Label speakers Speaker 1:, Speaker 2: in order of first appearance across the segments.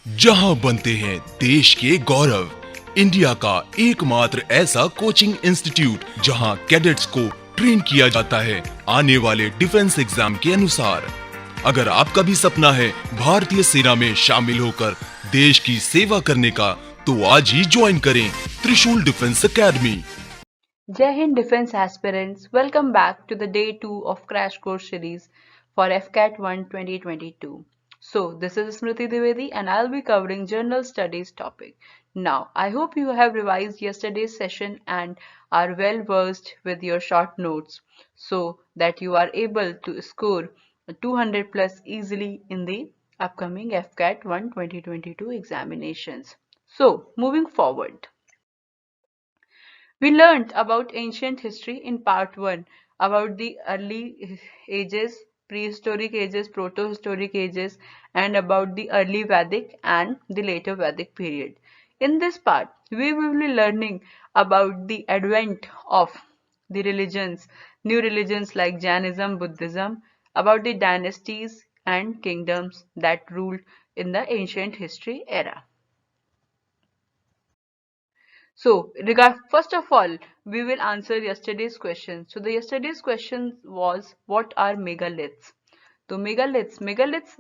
Speaker 1: जहां बनते हैं देश के गौरव, इंडिया का एकमात्र ऐसा कोचिंग इंस्टीट्यूट जहां कैडेट्स को ट्रेन किया जाता है आने वाले डिफेंस एग्जाम के अनुसार। अगर आपका भी सपना है भारतीय सेना में शामिल होकर देश की सेवा करने का, तो आज ही ज्वाइन करें त्रिशूल defence academy.
Speaker 2: Jai Hind Defense aspirants, welcome back to the day 2 of Crash Course series for FCAT 1 2022. So, this is Smriti Dwivedi and I'll be covering General Studies topic. Now, I hope you have revised yesterday's session and are well versed with your short notes so that you are able to score 200 plus easily in the upcoming FCAT 1 2022 examinations. So, moving forward. We learned about ancient history in part 1, about the early ages, prehistoric ages, protohistoric ages, and about the early Vedic and the later Vedic period. In this part, we will be learning about the advent of the religions, new religions like Jainism, Buddhism, about the dynasties and kingdoms that ruled in the ancient history era. So, first of all, we will answer yesterday's question. So, the yesterday's question was, what are megaliths? So, megaliths,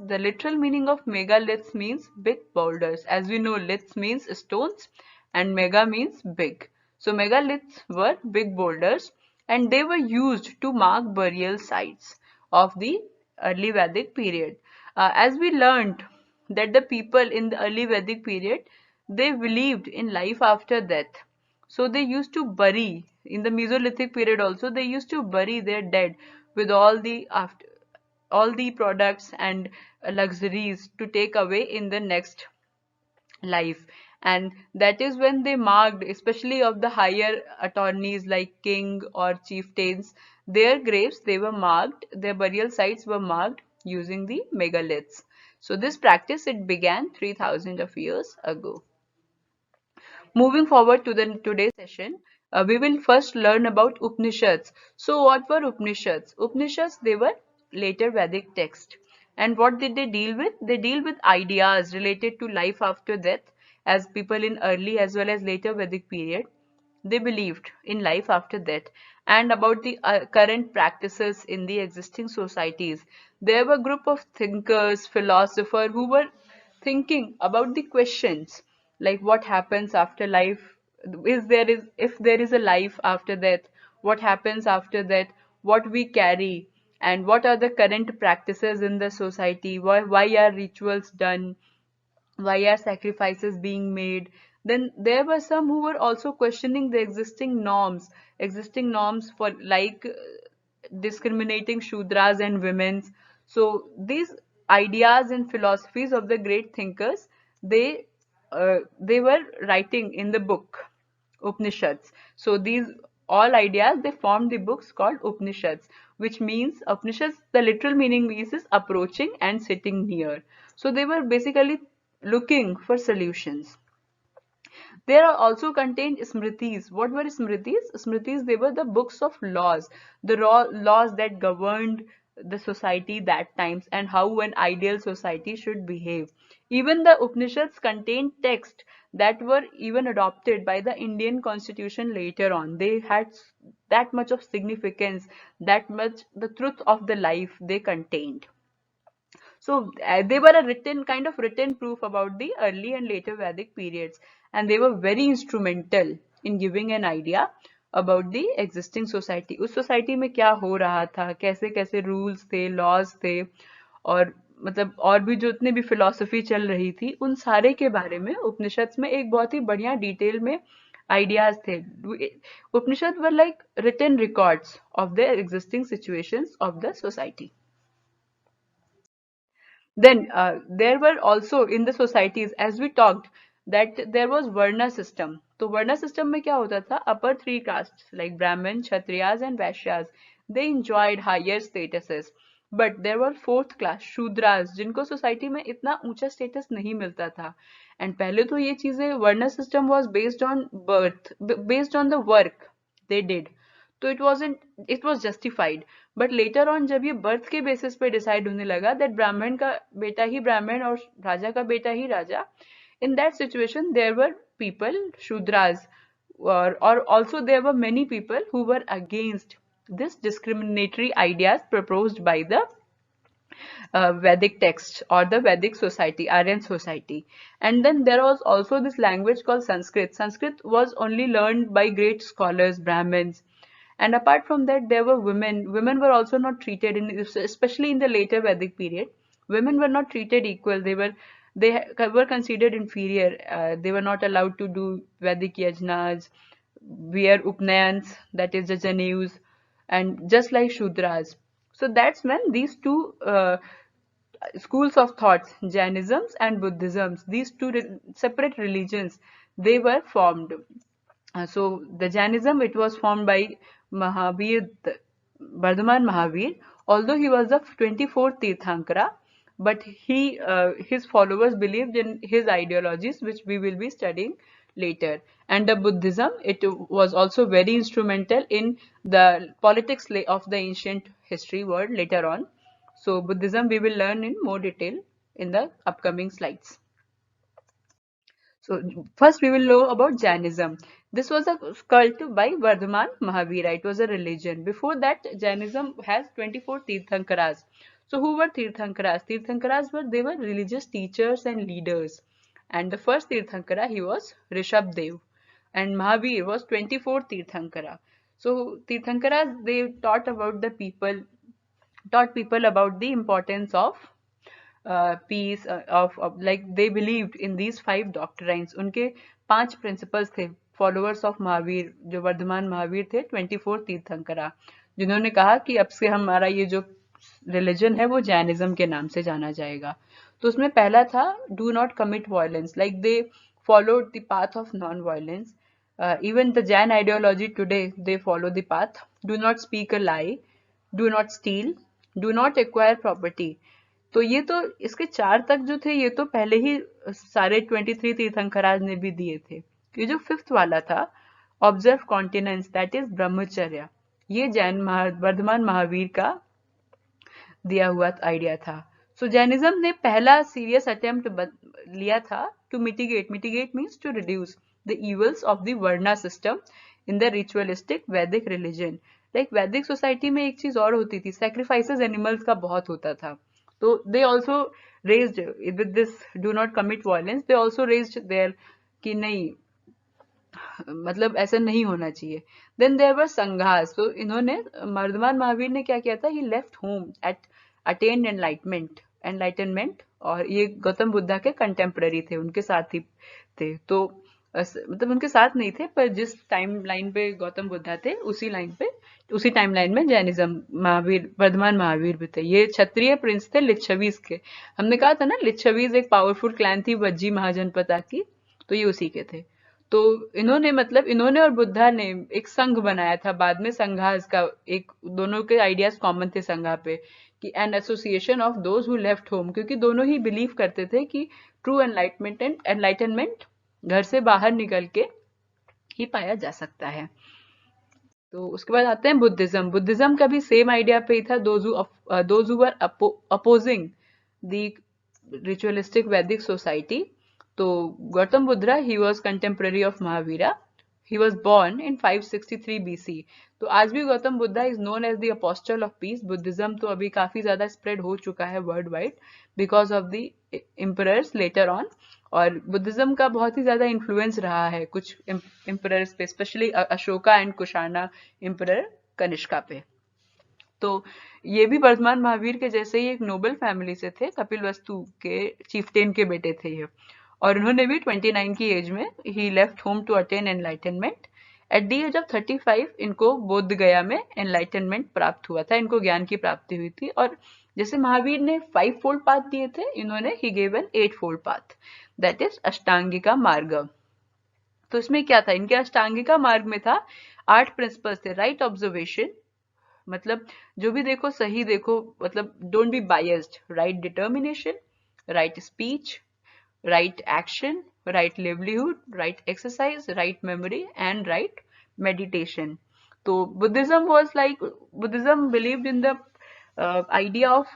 Speaker 2: the literal meaning of megaliths means big boulders. As we know, liths means stones and mega means big. So, megaliths were big boulders and they were used to mark burial sites of the early Vedic period. As we learned that the people in the early Vedic period, they believed in life after death. So they used to bury, in the Mesolithic period also, they used to bury their dead with all the products and luxuries to take away in the next life. And that is when they marked, especially of the higher attorneys like king or chieftains, their graves, they were marked, their burial sites were marked using the megaliths. So this practice, it began 3000 of years ago. Moving forward to the today's session, we will first learn about Upanishads. So what were Upanishads? Upanishads, they were later Vedic text. And what did they deal with? They deal with ideas related to life after death, as people in early as well as later Vedic period, they believed in life after death, and about the current practices in the existing societies. There were a group of thinkers, philosophers who were thinking about the questions like what happens after life, is if there is a life after death, what happens after that, what we carry, and what are the current practices in the society, why are rituals done, why are sacrifices being made. Then there were some who were also questioning the existing norms for like discriminating shudras and women's. So these ideas and philosophies of the great thinkers, they were writing in the book Upanishads. So these all ideas, they formed the books called Upanishads, which means Upanishads, the literal meaning means is approaching and sitting near. So they were basically looking for solutions. There are also contained smritis. What were smritis? Smritis, they were the books of laws, the laws that governed the society that times and how an ideal society should behave. Even the Upanishads contained texts that were even adopted by the Indian constitution later on. They had that much of significance, that much the truth of the life they contained. So they were a written kind of written proof about the early and later Vedic periods, and they were very instrumental in giving an idea about the existing society. उस society में क्या हो रहा था, कैसे कैसे rules थे, laws थे, और मतलब और भी जो इतने भी philosophy चल रही थी, उन सारे के बारे में उपनिषद में एक बहुत ही बढ़िया डिटेल में ideas थे. Upanishads were like written records of the existing situations of the society. Then there were also in the societies, as we talked, that there was Varna system. तो Varna system में क्या होता था? Upper three castes like Brahmin, Kshatriyas and Vaishyas, they enjoyed higher statuses. But there were fourth class Shudras, जिनको society में इतना ऊंचा status नहीं मिलता था. And पहले तो ये चीजें Varna system was based on birth, based on the work they did. So it was justified. But later on जब ये बर्थ के बेसिस पे डिसाइड होने लगा दैट ब्राह्मण का बेटा ही ब्राह्मण और राजा का बेटा ही राजा, in that situation there were people shudras, or also there were many people who were against this discriminatory ideas proposed by the Vedic text or the Vedic society, Aryan society. And then there was also this language called Sanskrit. Sanskrit was only learned by great scholars, Brahmins. And apart from that, there were women. Women were also not treated, especially in the later Vedic period. Women were not treated equal. They were considered inferior. They were not allowed to do Vedic yajnas, wear upnayans, that is the janeus, and just like Shudras. So that's when these two schools of thoughts, Jainisms and Buddhisms, these two separate religions, they were formed. So the Jainism, it was formed by Mahavir, Bardhaman Mahavir, although he was the 24th Tirthankara, but his followers believed in his ideologies, which we will be studying later. And the Buddhism, it was also very instrumental in the politics of the ancient history world later on. So Buddhism we will learn in more detail in the upcoming slides. So first we will know about Jainism. This was a cult by Vardhaman Mahavira. It was a religion. Before that, Jainism has 24 Tirthankaras. So who were Tirthankaras? Tirthankaras they were religious teachers and leaders. And the first Tirthankara, he was Rishabdev. And Mahavir was 24th Tirthankara. So Tirthankaras, they taught people about the importance of peace, of like they believed in these 5 doctrines. उनके 5 principles थे followers of Mahavir, जो वर्धमान महावीर थे 24 तीर्थंकरा, जिन्होंने कहा कि अब से हमारा ये जो रिलीजन है वो जैनिज्म के नाम से जाना जाएगा. तो उसमें पहला था do not commit violence, like they followed the path of non-violence. Even the Jain ideology today, they follow the path. Do not speak a lie, do not steal, do not acquire property. तो ये तो इसके 4 तक जो थे ये तो पहले ही सारे 23 तीर्थंकराज ने भी दिए थे. ये जो 5th वाला था ऑब्जर्व कॉन्टिनेंस, दैट इज ब्रह्मचर्य, ये वर्धमान महावीर का दिया हुआ आइडिया था. सो जैनिज्म ने पहला सीरियस अटेम्प्ट लिया था to mitigate means to reduce the evils of the varna system in the ritualistic Vedic religion. Like Vedic society में एक चीज और होती थी, सैक्रिफाइसेस एनिमल्स का बहुत होता था. तो they also raised with this do not commit violence, they also raised their कि नहीं, मतलब ऐसा नहीं होना चाहिए. Then there were संघास. तो इन्होंने वर्धमान महावीर ने क्या किया था, he left home at attained enlightenment, और ये गौतम बुद्धा के कंटेम्पररी थे, उनके साथ ही थे. तो मतलब उनके साथ नहीं थे, पर जिस टाइम लाइन पे गौतम बुद्धा थे उसी टाइम लाइन में जैनिज्म वर्धमान महावीर भी थे. ये क्षत्रिय प्रिंस थे लिच्छवीज के. हमने कहा था ना लिच्छवीज एक पावरफुल क्लैन थी वज्जी महाजनपदा की, तो ये उसी के थे. तो इन्होंने और बुद्धा ने एक संघ बनाया था बाद में, संघास का. एक दोनों के आइडियाज कॉमन थे संघा पे, कि an association of those who left home, क्योंकि दोनों ही बिलीव करते थे कि ट्रू एनलाइटमेंट घर से बाहर निकल के ही पाया जा सकता है. तो उसके बाद आते हैं बुद्धिज्म का भी सेम आइडिया पे ही था. Those who were opposing the ritualistic Vedic society. तो Gautam Buddha, he was contemporary of Mahavira. He was born in 563 BC. तो आज भी Gautam Buddha is known as the apostle of peace. Buddhism तो अभी काफी ज्यादा स्प्रेड हो चुका है worldwide because of the emperors later on. और बुद्धिज्म का बहुत ही ज्यादा इन्फ्लुएंस रहा है कुछ एम्परर्स पे, specially Ashoka and Kushana emperor Kanishka पे. तो ये भी वर्धमान महावीर के जैसे ही एक नोबल फैमिली से थे, कपिल वस्तु के चीफटेन के बेटे थे ये. और उन्होंने भी 29 की एज में ही left home to attain enlightenment. At the age of 35 इनको बोध गया में एनलाइटनमेंट प्राप्त हुआ था, इनको ज्ञान की प्राप्ति हुई थी. और जैसे महावीर ने 5 फोल्ड पाथ दिए थे, इन्होंने ही give an 8 fold path, that is Ashtangika Marga. तो इसमें क्या था, इनके अष्टांगिका मार्ग में था 8 प्रिंसिपल्स थे. राइट ऑब्जर्वेशन, मतलब जो भी देखो सही देखो, मतलब don't be biased. Right determination, right speech, right action, right livelihood, right exercise, right memory and right meditation. So Buddhism believed in the idea of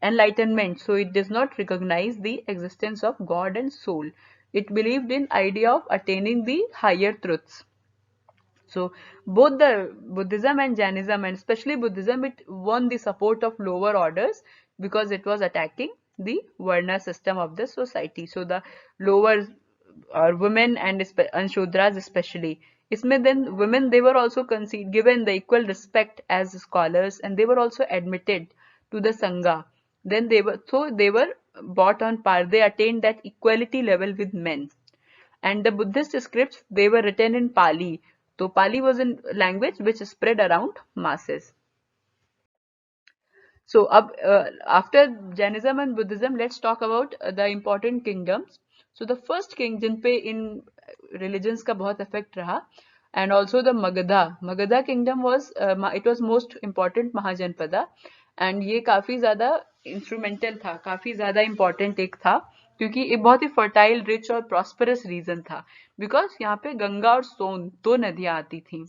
Speaker 2: enlightenment. So it does not recognize the existence of God and soul. It believed in idea of attaining the higher truths. So both the Buddhism and Jainism, and especially Buddhism, it won the support of lower orders because it was attacking the Varna system of the society. So the lower or women and Shudras especially. इसमें then women, they were also given the equal respect as scholars, and they were also admitted to the Sangha. Then they were brought on par. They attained that equality level with men. And the Buddhist scripts, they were written in Pali. So Pali was a language which spread around masses. So after Jainism and Buddhism, let's talk about the important kingdoms. So the first king जिन पे इन religions का बहुत effect रहा, and also the Magadha kingdom was it was most important Mahajanpada, and ये काफी ज़्यादा instrumental था, काफी ज़्यादा important एक था, क्योंकि ये बहुत ही fertile, rich और prosperous region था, because यहाँ पे गंगा और सोन दो नदियाँ आती थी,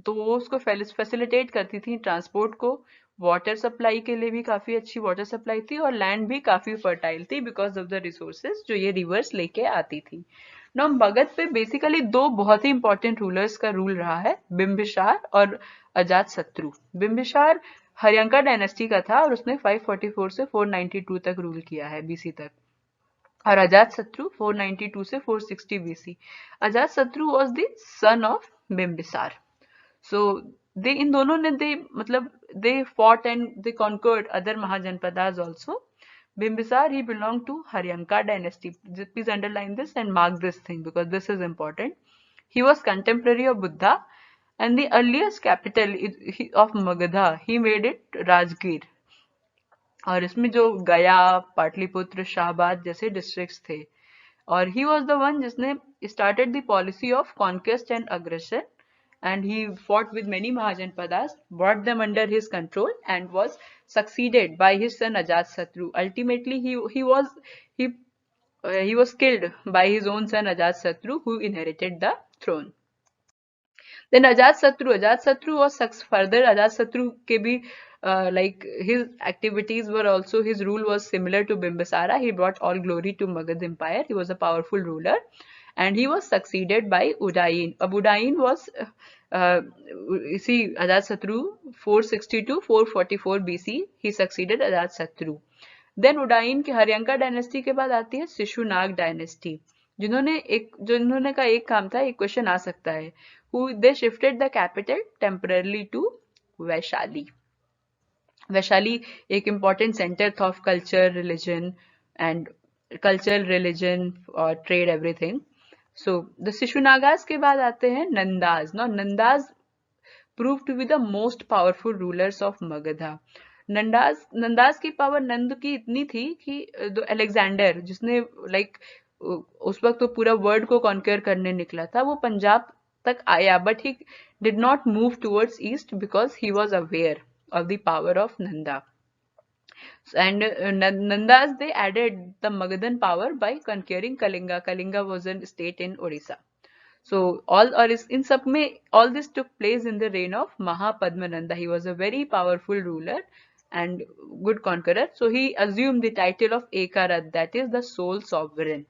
Speaker 2: तो वो उसको फैसिलिटेट करती थी ट्रांसपोर्ट को. वाटर सप्लाई के लिए भी काफी अच्छी वाटर सप्लाई थी, और लैंड भी काफी फर्टाइल थी बिकॉज ऑफ द रिसोर्सेज जो ये रिवर्स लेके आती थी. नाउ मगध पे बेसिकली दो बहुत ही इंपॉर्टेंट रूलर्स का रूल रहा है, बिंबिसार और अजात शत्रु. बिंबिसार हरियंका डायनेस्टी का था और उसने 544 से 492 तक रूल किया है बीसी तक, और अजात शत्रु 492 से 460 बीसी. अजात शत्रु was the son of Bimbisara. So they in दोनों ने they fought and they conquered other Mahajanpadas also. Bimbisar, he belonged to Haryanka dynasty. Please underline this and mark this thing because this is important. He was contemporary of Buddha, and the earliest capital of Magadha, he made it Rajgir. और इसमें जो गया, पाटलिपुत्र, शाहबाद जैसे districts थे. और he was the one जिसने started the policy of conquest and aggression, and he fought with many Mahajanpadas, brought them under his control, and was succeeded by his son Ajatasattu. Ultimately, he was killed by his own son Ajatasattu, who inherited the throne. Then Ajatasattu was further. Ajatasattu ke bhi, like his activities were also, his rule was similar to Bimbisara. He brought all glory to Magad Empire. He was a powerful ruler, and he was succeeded by Udayin. Udayin was, you see, Ajatasattu 462 444 BC. He succeeded Ajatasattu. Then Udayin के Haryanka dynasty के बाद आती है Shishunaga dynasty, जिन्होंने का एक काम था, एक क्वेश्चन आ सकता है, who they shifted the capital temporarily to Vaishali. Vaishali एक important center था of culture, religion और trade, everything. So the Shishunagas के बाद आते हैं नंदाज. Now Nandas proved to be the most powerful rulers of Magadha. Nanda's की पावर नंद की इतनी थी कि अलेक्जेंडर, जिसने उस वक्त तो पूरा वर्ल्ड को कॉन्कर करने निकला था, वो पंजाब तक आया, but he did not move towards east because he was aware of the power of Nanda. And Nandas, they added the Magadhan power by conquering Kalinga. Kalinga was a state in Odisha. So all this took place in the reign of Mahapadmananda. He was a very powerful ruler and good conqueror. So he assumed the title of Ekarat, that is the sole sovereign.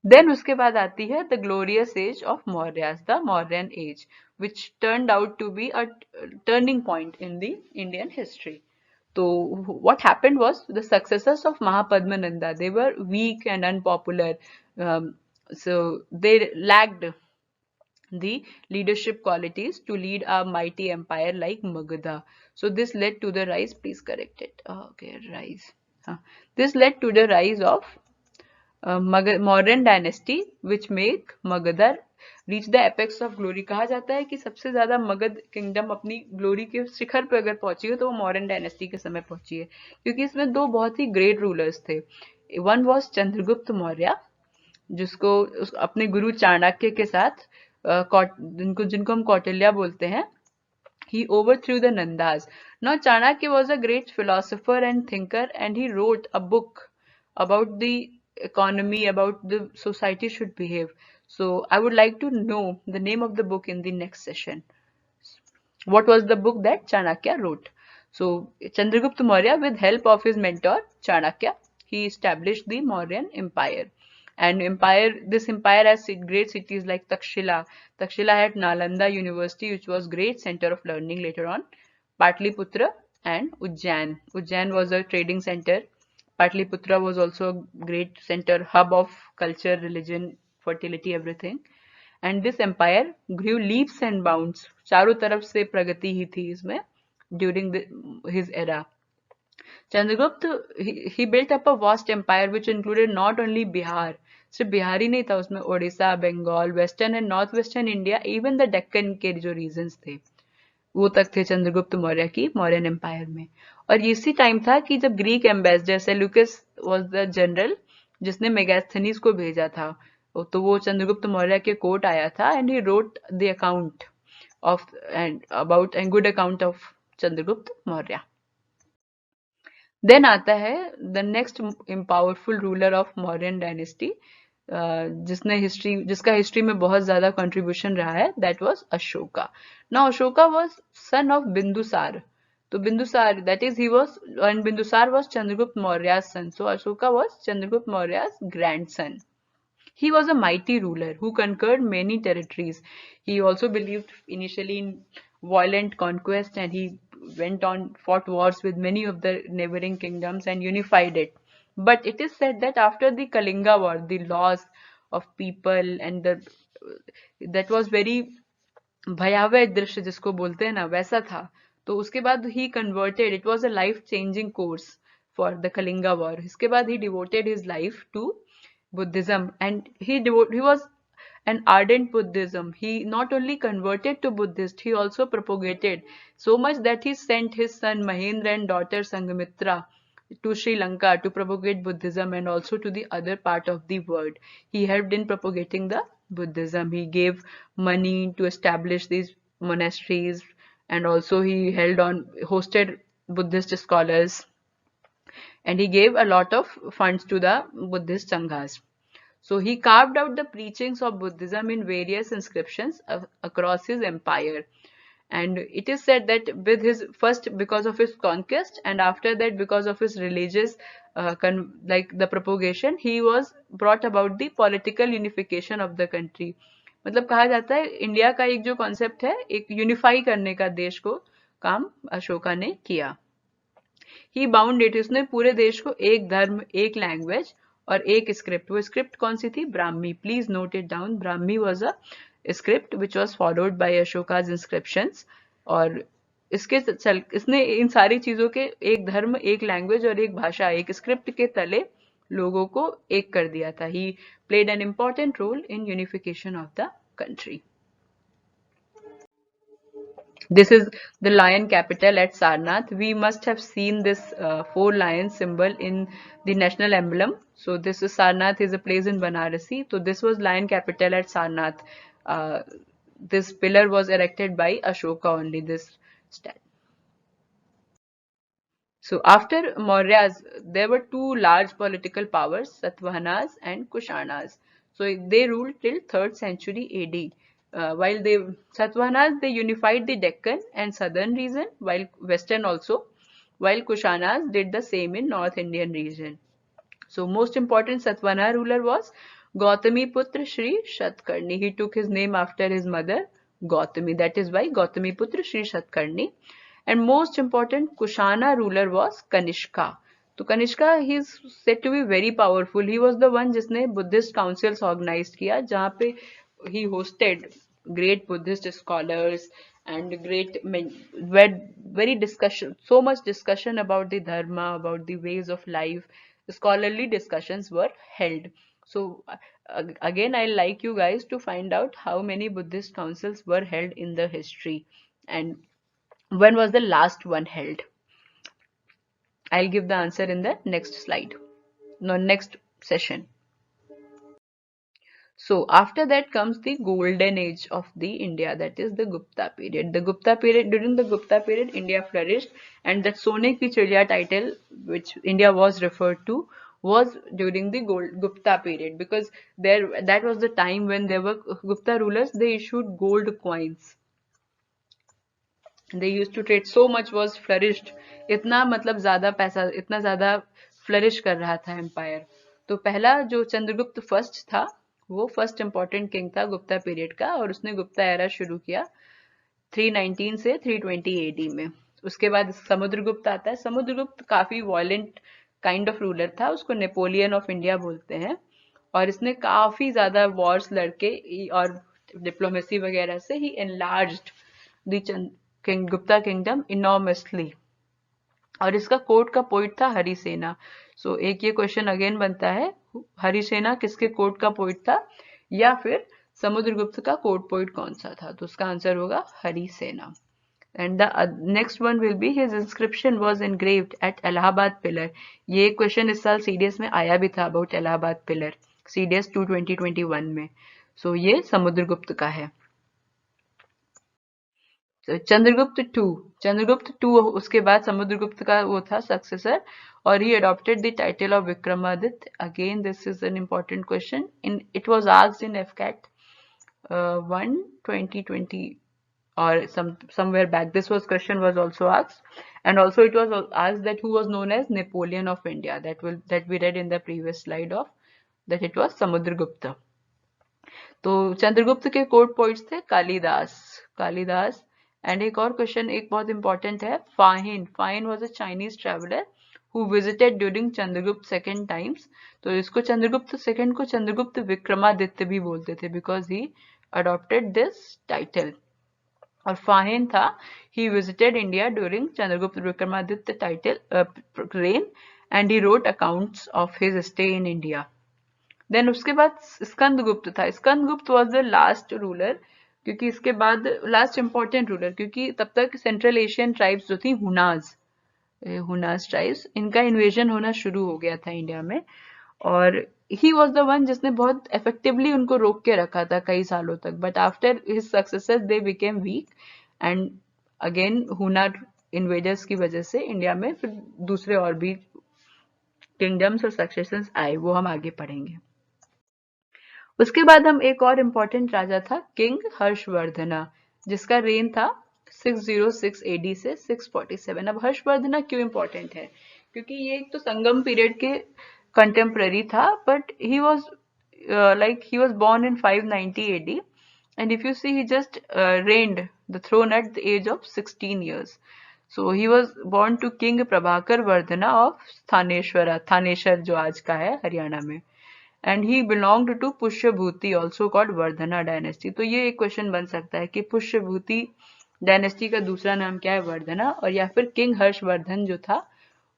Speaker 2: Then उसके बाद आती है the glorious age of Mauryas, the Mauryan age, which turned out to be a turning point in the Indian history. So what happened was the successors of Mahapadmananda, they were weak and unpopular. So they lacked the leadership qualities to lead a mighty empire like Magadha. So this led to the rise, please correct it. Okay, rise. This led to the rise of Mauryan dynasty, which make Magadha reach the apex of glory. कहा जाता है कि सबसे ज्यादा Magadh kingdom अपनी glory के शिखर पर अगर पहुंची है तो वो मौर्यन डायनेस्टी के समय पहुंची है, क्योंकि इसमें दो बहुत ही ग्रेट रूलर्स थे. वन वॉज चंद्रगुप्त मौर्य, जिसको अपने गुरु चाणक्य के साथ जिनको हम कौटिल्य बोलते हैं, he overthrew the Nandas. Now Chanakya was a great philosopher and thinker, and he wrote a book about the economy, about the society should behave. So I would like to know the name of the book in the next session. What was the book that Chanakya wrote? So Chandragupta Maurya, with help of his mentor Chanakya, he established the Mauryan Empire. And this empire has great cities like Takshila. Takshila had Nalanda University, which was great center of learning later on. Patliputra and Ujjain. Ujjain was a trading center. Patliputra was also a great center, hub of culture, religion, fertility, everything. And this empire grew leaps and bounds, चारों तरफ से प्रगति ही थी इसमें during his era. Chandragupta, he built up a vast empire which included not only Bihar, सिर्फ बिहार ही नहीं था उसमें, Odisha, Bengal, western and north western India, even the Deccan के जो रीजन्स थे वो तक थे चंद्रगुप्त मौर्य की मौर्यन एम्पायर में. और इसी टाइम था कि जब Greek ambassador Seleucus was the general जिसने मेगास्थनीज को भेजा था, तो वो चंद्रगुप्त मौर्य के कोर्ट आया था and he wrote the account of and about and good account of Chandragupta Maurya. Then आता है the next powerful ruler of Mauryan dynasty, जिसका हिस्ट्री में बहुत ज्यादा कंट्रीब्यूशन रहा है, that was Ashoka. Now Ashoka was son of Bindusara. तो Bindusara, that is he was, and Bindusara was Chandragupta Maurya's son, so Ashoka was Chandragupta Maurya's grandson. He was a mighty ruler who conquered many territories. He also believed initially in violent conquest, and he went on, fought wars with many of the neighboring kingdoms and unified it. But it is said that after the Kalinga War, the loss of people and that was very भयावह दृश्य जिसको बोलते हैं ना, वैसा था. तो उसके बाद he converted, it was a life changing course for the Kalinga war. इसके बाद he devoted his life to Buddhism, and he was an ardent Buddhism. He not only converted to Buddhist, he also propagated so much that he sent his son Mahendra and daughter Sanghamitra to Sri Lanka to propagate Buddhism and also to the other part of the world. He helped in propagating the Buddhism. He gave money to establish these monasteries, and also he hosted Buddhist scholars, and he gave a lot of funds to the Buddhist Sanghas. So he carved out the preachings of Buddhism in various inscriptions across his empire. And it is said that with his first, because of his conquest, and after that because of his religious like the propagation, he was brought about the political unification of the country. मतलब कहा जाता है India का एक जो concept है, एक unify करने का देश को, काम अशोका ने किया. ही बाउंड इट, उसने पूरे देश को एक धर्म, एक लैंग्वेज और एक स्क्रिप्ट. वो स्क्रिप्ट कौन सी थी? Brahmi. Please note it down. Brahmi was a script which was followed by Ashoka's inscriptions. और इसने इन सारी चीजों के, एक धर्म, एक लैंग्वेज और एक भाषा, एक स्क्रिप्ट के तले लोगों को एक कर दिया था. He played an important role in unification of the country. This is the lion capital at Sarnath. We must have seen this 4 lion symbol in the national emblem. So this is Sarnath, is a place in Banarasi. So this was lion capital at Sarnath. This pillar was erected by Ashoka only, this statue. So after Mauryas, there were 2 large political powers, Satavahanas and Kushanas. So they ruled till 3rd century AD. While Satavahanas, they unified the Deccan and southern region, while western also, while Kushanas did the same in North Indian region. So most important Satavahana ruler was Gautami Putra Shri Shatkarni. He took his name after his mother Gautami. That is why Gautami Putra Shri Shatkarni. And most important Kushana ruler was Kanishka. तो Kanishka, he is said to be very powerful. He was the one जिसने Buddhist councils organized किया, जहाँ पे he hosted great Buddhist scholars and very discussion, so much discussion about the dharma, about the ways of life. Scholarly discussions were held. So again, I like you guys to find out how many Buddhist councils were held in the history and when was the last one held. I'll give the answer in the next slide, no, next session. So after that comes the golden age of the India, that is the Gupta period. The Gupta period, during the Gupta period, India flourished, and that Sone ki Chiriya title, which India was referred to, was during the Gupta period, because there that was the time when there were Gupta rulers. They issued gold coins. They used to trade, so much was flourished. इतना मतलब ज्यादा पैसा, इतना ज्यादा flourish कर रहा था empire. तो पहला जो चंद्रगुप्त फर्स्ट था, वो फर्स्ट इंपॉर्टेंट किंग था गुप्ता पीरियड का, और उसने गुप्ता एरा शुरू किया 319 से 320 एडी में. उसके बाद समुद्रगुप्त आता है. समुद्रगुप्त काफी वायलेंट काइंड ऑफ रूलर था, उसको नेपोलियन ऑफ इंडिया बोलते हैं, और इसने काफी ज्यादा वॉर्स लड़के और डिप्लोमेसी वगैरह से he enlarged the Gupta kingdom enormously. और इसका कोर्ट का पोइट था हरिसेना. सो एक ये क्वेश्चन अगेन बनता है, हरिसेना किसके कोर्ट का पोइट था, या फिर समुद्रगुप्त का कोर्ट पोइट कौन सा था. तो उसका आंसर होगा Harisena. And the next one will be his inscription was engraved at Allahabad pillar. ये क्वेश्चन इस साल सीडीएस में आया भी था अबाउट इलाहाबाद पिलर, सीडीएस 2 2021 में. सो ये समुद्रगुप्त का है. चंद्रगुप्त टू उसके बाद समुद्रगुप्त का वो था सक्सेसर, और he adopted the title of Vikramaditya. Again this is an important question, in it was asked in AFCAT 1 2020 or somewhere back. This was question was also asked, and also it was asked that who was known as Napoleon of India. That we read in the previous slide of that it was Samudragupta. तो चंद्रगुप्त के court points थे Kalidas. And एक और question एक बहुत important है, फाहिन was a Chinese traveller who visited during Chandragupta second times. तो इसको चंद्रगुप्त सेकेंड को चंद्रगुप्त विक्रमादित्य भी बोलते थे, because he adopted this title. और फाहिन था, he visited India during Chandragupta Vikramaditya title reign, and he wrote accounts of his stay in India. Then उसके बाद स्कंदगुप्त था. Skandagupta was the last ruler, क्योंकि इसके बाद लास्ट इंपॉर्टेंट रूलर, क्योंकि तब तक सेंट्रल एशियन ट्राइब्स जो थी हुनाज ट्राइब्स, इनका इन्वेजन होना शुरू हो गया था इंडिया में, और ही वॉज द वन जिसने बहुत इफेक्टिवली उनको रोक के रखा था कई सालों तक. But after his successor they became week, and again हुना इन्वेजर्स की वजह से इंडिया में फिर दूसरे और भी किंगडम्स और सक्सेशंस आए, वो हम आगे पढ़ेंगे. उसके बाद हम एक और इम्पोर्टेंट राजा था किंग हर्षवर्धना, जिसका रेन था 606 एडी से 647. अब हर्षवर्धना क्यों इम्पोर्टेंट है, क्योंकि ये एक तो संगम पीरियड के कंटेम्पररी था, but he was born in 590 AD, and if you see he just reigned the throne at the age of 16 years. So he was born to King Prabhakar Vardhana of Thaneshwar जो आज का है हरियाणा में, and he belonged to Pushyabhuti also called Vardhana dynasty. तो ये एक question बन सकता है कि पुष्यभूति डायनेस्टी का दूसरा नाम क्या है, वर्धना, और या फिर किंग हर्षवर्धन जो था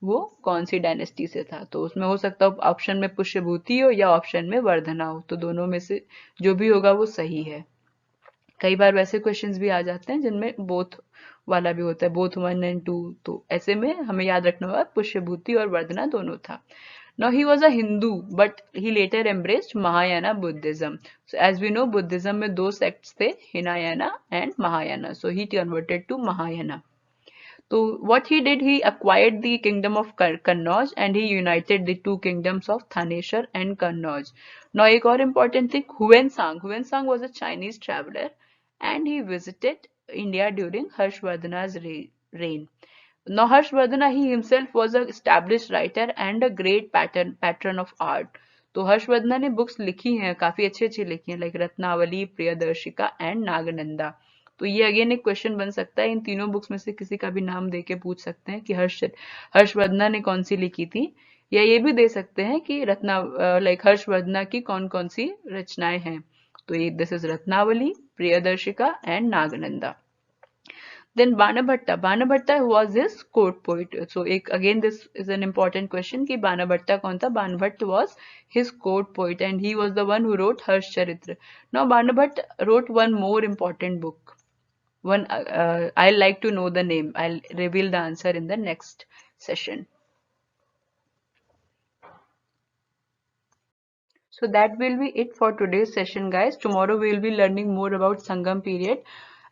Speaker 2: वो कौन सी डायनेस्टी से था. तो उसमें हो सकता है ऑप्शन में पुष्यभूति हो या ऑप्शन में वर्धना हो, तो दोनों में से जो भी होगा वो सही है. कई बार वैसे क्वेश्चंस भी आ जाते हैं जिनमें बोथ वाला भी होता है, बोथ 1 and 2, तो ऐसे में हमें याद रखना होगा पुष्यभूति और वर्धना दोनों था. Now he was a Hindu, but he later embraced Mahayana Buddhism. So as we know, Buddhism में दो sects थे, Hinayana and Mahayana. So he converted to Mahayana. So what he did, he acquired the kingdom of Kannauj, and he united the two kingdoms of Thaneshwar and Kannauj. Now एक और important thing, Huensang was a Chinese traveler, and he visited India during Harshvardhana's reign. Now Harshvardhana, he himself was an established writer and a great patron of art. तो हर्षवर्धना ने books लिखी हैं, काफी अच्छी अच्छी लिखी हैं, लाइक रत्नावली, प्रियदर्शिका एंड नागनंदा. तो ये अगेन एक क्वेश्चन बन सकता है, इन तीनों बुक्स में से किसी का भी नाम दे के पूछ सकते हैं कि हर्षवर्धना ने कौन सी लिखी थी, या ये भी दे सकते हैं कि हर्षवर्धना की कौन कौन सी रचनाएं हैं. तो ये this is Ratnavali, Priyadarshika and Nagananda. Then Banabhatta was his court poet. So again this is an important question कि Banabhatta कौन था. Banabhatta was his court poet, and he was the one who wrote Harshcharitra. Now Banabhatta wrote one more important book. I'll like to know the name. I'll reveal the answer in the next session. So that will be it for today's session, guys. Tomorrow we will be learning more about Sangam period.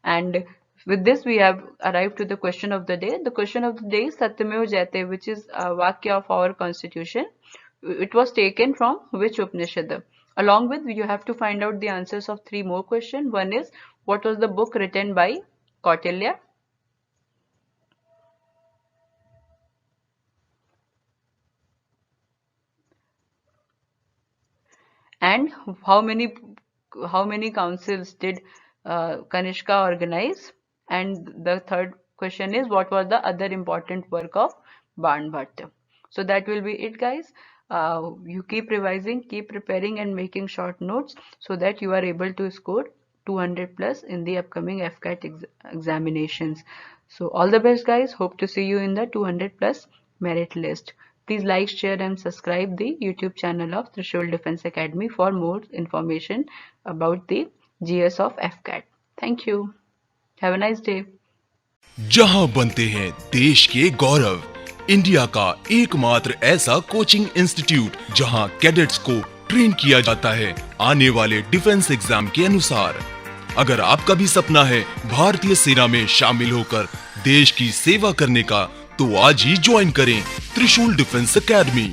Speaker 2: And with this, we have arrived to the question of the day. The question of the day is Satyameva Jayate, which is a Vakya of our constitution. It was taken from which Upanishad? Along with, you have to find out the answers of 3 more questions. One is, what was the book written by Kautilya? And how many councils did Kanishka organize? And the third question is, what was the other important work of Banbhatta? So that will be it, guys. You keep revising, keep preparing and making short notes so that you are able to score 200 plus in the upcoming FCAT examinations. So all the best, guys. Hope to see you in the 200 plus merit list. Please like, share and subscribe the YouTube channel of Trishul Defense Academy for more information about the GS of FCAT. Thank you. Have a nice day.
Speaker 1: जहां बनते हैं देश के गौरव, India का एकमात्र ऐसा coaching institute जहां cadets को ट्रेन किया जाता है आने वाले डिफेंस एग्जाम के अनुसार। अगर आपका भी सपना है भारतीय सेना में शामिल होकर देश की सेवा करने का, तो आज ही ज्वाइन करें त्रिशूल डिफेंस एकेडमी।